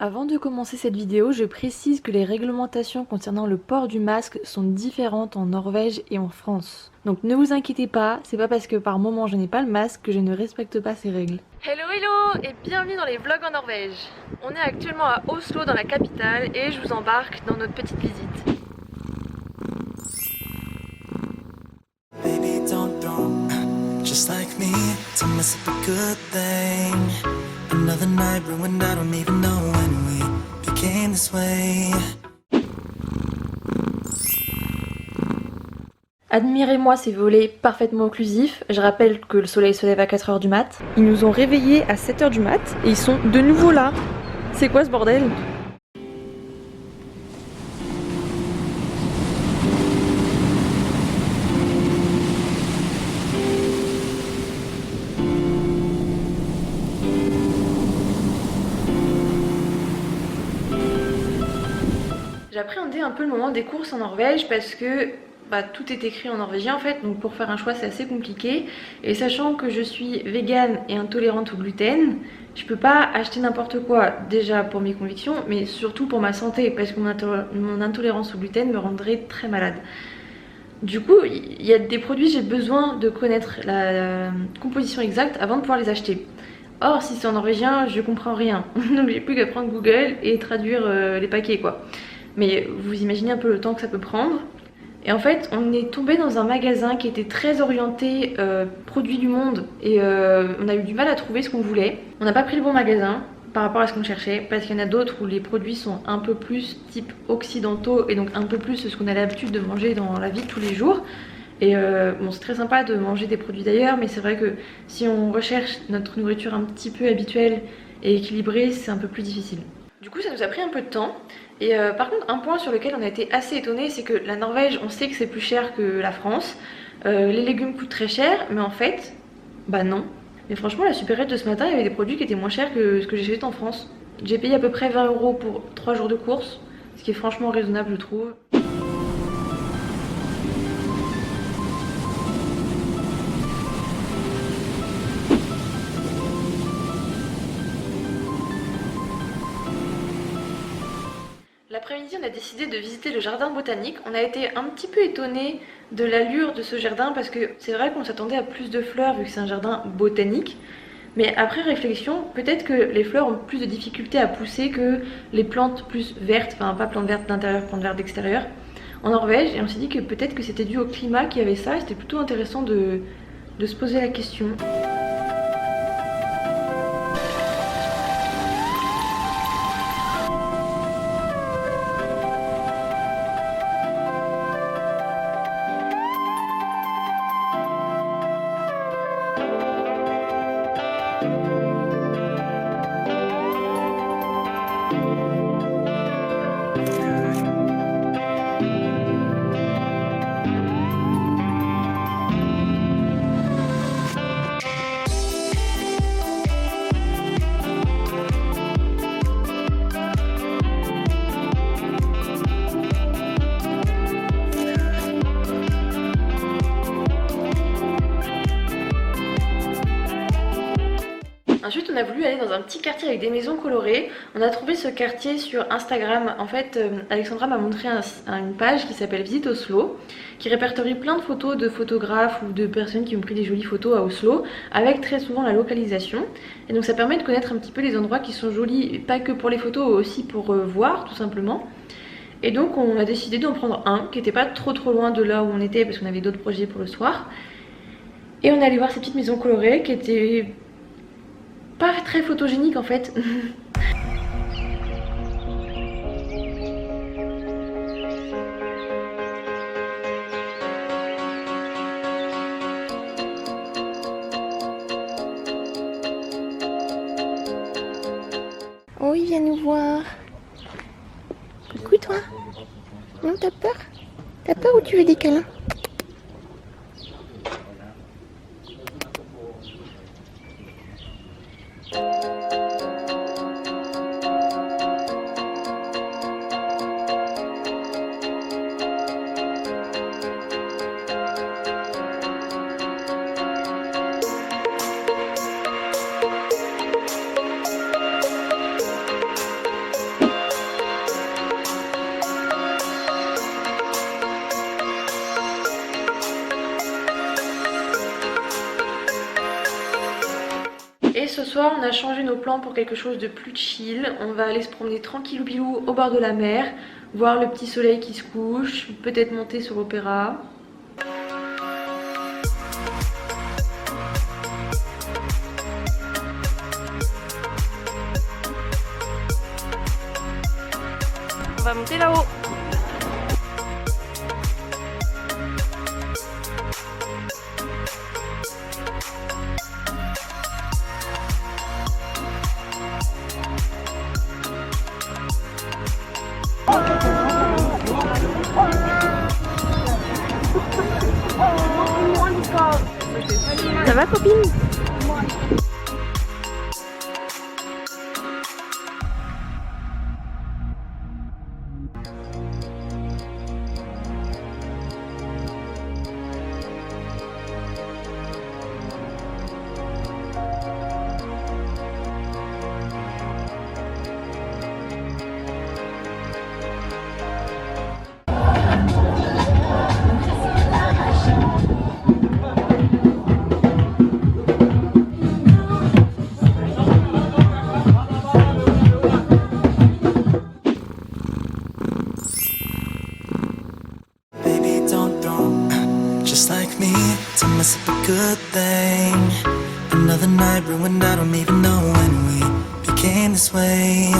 Avant de commencer cette vidéo, je précise que les réglementations concernant le port du masque sont différentes en Norvège et en France. Donc ne vous inquiétez pas, c'est pas parce que par moment je n'ai pas le masque que je ne respecte pas ces règles. Hello hello et bienvenue dans les vlogs en Norvège. On est actuellement à Oslo dans la capitale et je vous embarque dans notre petite visite. Baby, don't just like me to mess up a good thing. Another night ruined, I don't even know when we became this way. Admirez-moi ces volets parfaitement occlusifs. Je rappelle que le soleil se lève à 4h du mat. Ils nous ont réveillés à 7h du mat et ils sont de nouveau là. C'est quoi ce bordel ? J'appréhendais un peu le moment des courses en Norvège parce que tout est écrit en norvégien en fait, donc pour faire un choix c'est assez compliqué. Et sachant que je suis végane et intolérante au gluten, je peux pas acheter n'importe quoi, déjà pour mes convictions, mais surtout pour ma santé, parce que mon intolérance au gluten me rendrait très malade. Du coup, il y a des produits, j'ai besoin de connaître la composition exacte avant de pouvoir les acheter. Or, si c'est en norvégien, je comprends rien. Donc j'ai plus qu'à prendre Google et traduire les paquets quoi. Mais vous imaginez un peu le temps que ça peut prendre. Et en fait, on est tombé dans un magasin qui était très orienté produits du monde et on a eu du mal à trouver ce qu'on voulait. On n'a pas pris le bon magasin par rapport à ce qu'on cherchait parce qu'il y en a d'autres où les produits sont un peu plus type occidentaux et donc un peu plus ce qu'on a l'habitude de manger dans la vie de tous les jours. Et bon, c'est très sympa de manger des produits d'ailleurs, mais c'est vrai que si on recherche notre nourriture un petit peu habituelle et équilibrée, c'est un peu plus difficile. Du coup, ça nous a pris un peu de temps. Et par contre, un point sur lequel on a été assez étonnés, c'est que la Norvège, on sait que c'est plus cher que la France. Les légumes coûtent très cher, mais en fait, non. Mais franchement, la supérette de ce matin, il y avait des produits qui étaient moins chers que ce que j'ai fait en France. J'ai payé à peu près 20 € pour 3 jours de course, ce qui est franchement raisonnable, je trouve. L'après-midi, on a décidé de visiter le jardin botanique. On a été un petit peu étonnés de l'allure de ce jardin parce que c'est vrai qu'on s'attendait à plus de fleurs vu que c'est un jardin botanique. Mais après réflexion, peut-être que les fleurs ont plus de difficultés à pousser que les plantes plus vertes, enfin pas plantes vertes d'intérieur, plantes vertes d'extérieur, en Norvège. Et on s'est dit que peut-être que c'était dû au climat qui avait ça. C'était plutôt intéressant de se poser la question. Ensuite, on a voulu aller dans un petit quartier avec des maisons colorées. On a trouvé ce quartier sur Instagram. En fait, Alexandra m'a montré une page qui s'appelle Visite Oslo, qui répertorie plein de photos de photographes ou de personnes qui ont pris des jolies photos à Oslo, avec très souvent la localisation. Et donc ça permet de connaître un petit peu les endroits qui sont jolis, pas que pour les photos, aussi pour voir, tout simplement. Et donc on a décidé d'en prendre un, qui n'était pas trop loin de là où on était, parce qu'on avait d'autres projets pour le soir. Et on est allé voir ces petites maisons colorées qui étaient pas très photogénique en fait. Oh, il vient nous voir. Coucou toi. Non, t'as peur? T'as peur ou tu veux des câlins? ce soir on a changé nos plans pour quelque chose de plus chill. On va aller se promener tranquillou bilou au bord de la mer, voir le petit soleil qui se couche, peut-être monter sur l'opéra. On va monter là-haut. Ça va, copine? Baby, don't just like me to mess up a good thing. Another night ruined, I don't even know when we became this way.